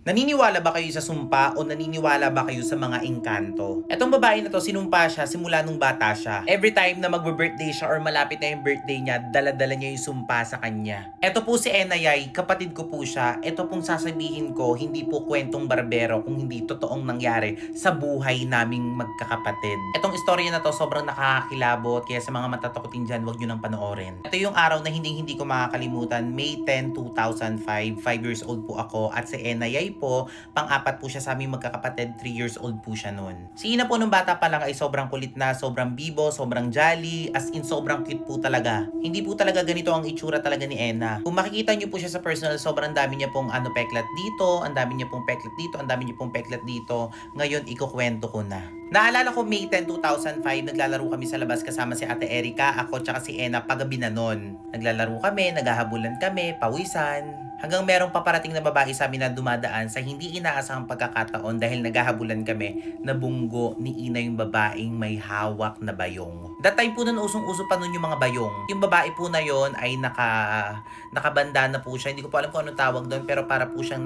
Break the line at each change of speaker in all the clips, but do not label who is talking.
Naniniwala ba kayo sa sumpa o naniniwala ba kayo sa mga engkanto? Etong babae na to, sinumpa siya simula nung bata siya. Every time na magbe-birthday siya or malapit na yung birthday niya, dala-dala niya yung sumpa sa kanya. Eto po si Enayay, kapatid ko po siya. Eto pong sasabihin ko, hindi po kwentong barbero kung hindi totoong nangyari sa buhay naming magkakapatid. Etong istorya na to sobrang nakakakilabot, kaya sa mga matatakotin dyan, huwag nyo nang panoorin. Ito yung araw na hindi ko makakalimutan, May 10, 2005. 5 years old po ako at si Enayay po, pang-apat po siya sa aming magkakapatid, 3 years old po siya noon. Si Ina po nung bata pa lang ay sobrang kulit na, sobrang bibo, sobrang jolly, as in sobrang cute po talaga. Hindi po talaga ganito ang itsura talaga ni Ena. Kung makikita niyo po siya sa personal, sobrang dami niya pong peklat dito, ang dami niya pong peklat dito, ang dami niya pong peklat dito. Ngayon, ikukwento ko na. Naalala ko May 10, 2005, naglalaro kami sa labas kasama si Ate Erica, ako tsaka si Ena paggabi na nun. Naglalaro kami, naghahabulan kami, pawisan. Hanggang merong paparating na babae sa amin na dumadaan sa hindi inaasahang pagkakataon dahil naghahabulan kami, nabunggo ni Ina yung babaeng may hawak na bayong. That time po nun, usong-uso pa nun yung mga bayong. Yung babae po na yon ay nakabanda na po siya. Hindi ko po alam kung anong tawag doon, pero para po siyang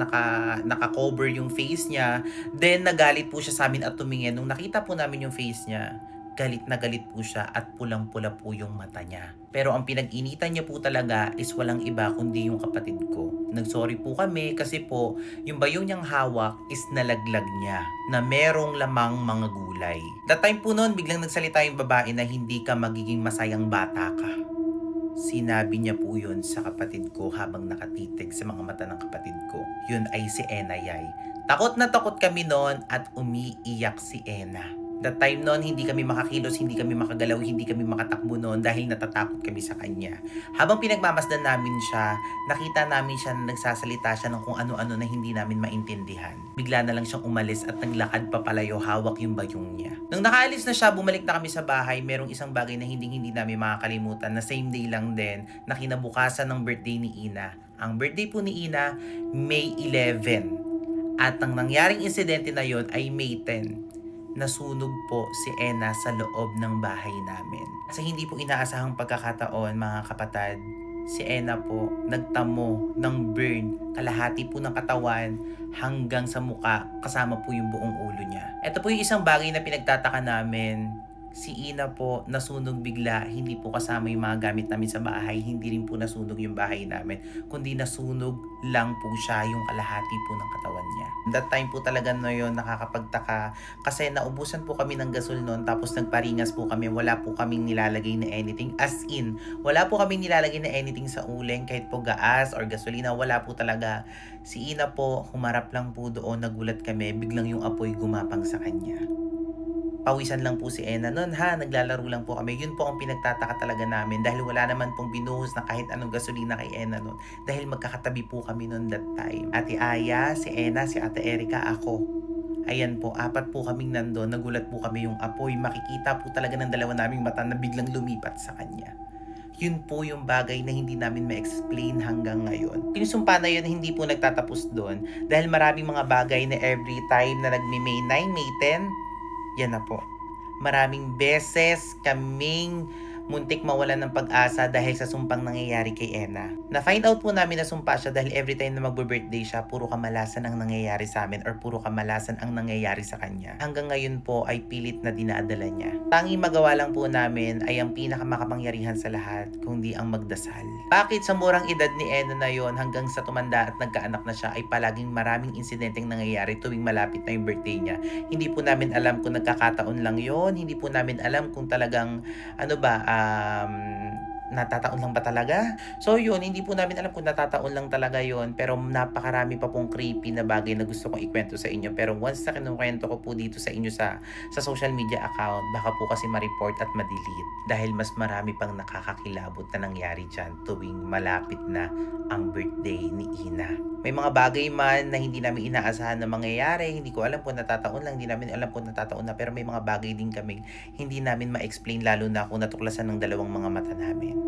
naka-cover yung face niya. Then nagalit po siya sa amin at tumingin. Nung nakita po namin yung face niya, galit na galit po siya at pulang-pula po yung mata niya. Pero ang pinag-initan niya po talaga is walang iba kundi yung kapatid ko. Nagsorry po kami kasi po yung bayong niyang hawak is nalaglag niya na merong lamang mga gulay. That time po noon, biglang nagsalita yung babae na hindi ka magiging masayang bata ka. Sinabi niya po yun sa kapatid ko habang nakatitig sa mga mata ng kapatid ko. Yun ay si Enayay. Takot na takot kami noon at umiiyak si Ena. That time noon, hindi kami makakilos, hindi kami makagalaw, hindi kami makatakbo noon dahil natatakot kami sa kanya. Habang pinagmamasdan namin siya, nakita namin siya na nagsasalita siya ng kung ano-ano na hindi namin maintindihan. Bigla na lang siyang umalis at naglakad papalayo, hawak yung bayong niya. Nung nakaalis na siya, bumalik na kami sa bahay, merong isang bagay na hindi namin makakalimutan na same day lang din na kinabukasan ng birthday ni Ina. Ang birthday po ni Ina, May 11. At ang nangyaring insidente na yon ay May 10. Nasunog po si Ena sa loob ng bahay namin. Sa hindi po inaasahang pagkakataon, mga kapatid, si Ena po nagtamo ng burn, kalahati po ng katawan hanggang sa muka, kasama po yung buong ulo niya. Ito po yung isang bagay na pinagtataka namin. Si Ina po nasunog bigla, hindi po kasama yung mga gamit namin sa bahay, hindi rin po nasunog yung bahay namin, kundi nasunog lang po siya, yung kalahati po ng katawan niya. That time po talaga no yun, nakakapagtaka kasi naubusan po kami ng gasol noon, tapos nagparingas po kami, wala po kaming nilalagay na anything, as in, wala po kaming nilalagay na anything sa uling, kahit po gaas or gasolina, wala po talaga. Si Ina po, humarap lang po doon, nagulat kami, biglang yung apoy gumapang sa kanya. Pawisan lang po si Ena noon ha, naglalaro lang po kami. Yun po ang pinagtataka talaga namin dahil wala naman pong binuhos na kahit anong gasolina kay Ena noon dahil magkakatabi po kami noon that time. Ate Aya, si Ena, si Ate Erica, ako. Ayan po, apat po kaming nandoon, nagulat po kami yung apoy. Makikita po talaga ng dalawa naming mata na biglang lumipat sa kanya. Yun po yung bagay na hindi namin ma-explain hanggang ngayon. Yung sumpa na yun hindi po nagtatapos doon dahil maraming mga bagay na every time na nagme-May 9, May 10, yan na po. Maraming beses kaming muntik mawalan ng pag-asa dahil sa sumpang nangyayari kay Ena. Na-find out po namin na sumpa siya dahil every time na magbe-birthday siya, puro kamalasan ang nangyayari sa amin or puro kamalasan ang nangyayari sa kanya. Hanggang ngayon po ay pilit na dinadala niya. Tanging magawa lang po namin ay ang pinakamakapangyarihan sa lahat, kundi ang magdasal. Bakit sa murang edad ni Ena na yon hanggang sa tumanda at nagkaanak na siya ay palaging maraming insidenteng nangyayari tuwing malapit na yung birthday niya? Hindi po namin alam kung nagkakataon lang yon, hindi po namin alam kung talagang natataon lang ba talaga? So yun, hindi po namin alam kung natataon lang talaga yun, pero napakarami pa pong creepy na bagay na gusto kong ikwento sa inyo. Pero once na kinukwento ko po dito sa inyo sa social media account, baka po kasi ma-report at ma-delete dahil mas marami pang nakakakilabot na nangyari dyan tuwing malapit na ang birthday ni Ina. May mga bagay man na hindi namin inaasahan na mangyayari, hindi ko alam kung natataon lang, hindi namin alam kung natataon na, pero may mga bagay din kaming hindi namin ma-explain lalo na kung natuklasan ng dalawang mga mata namin.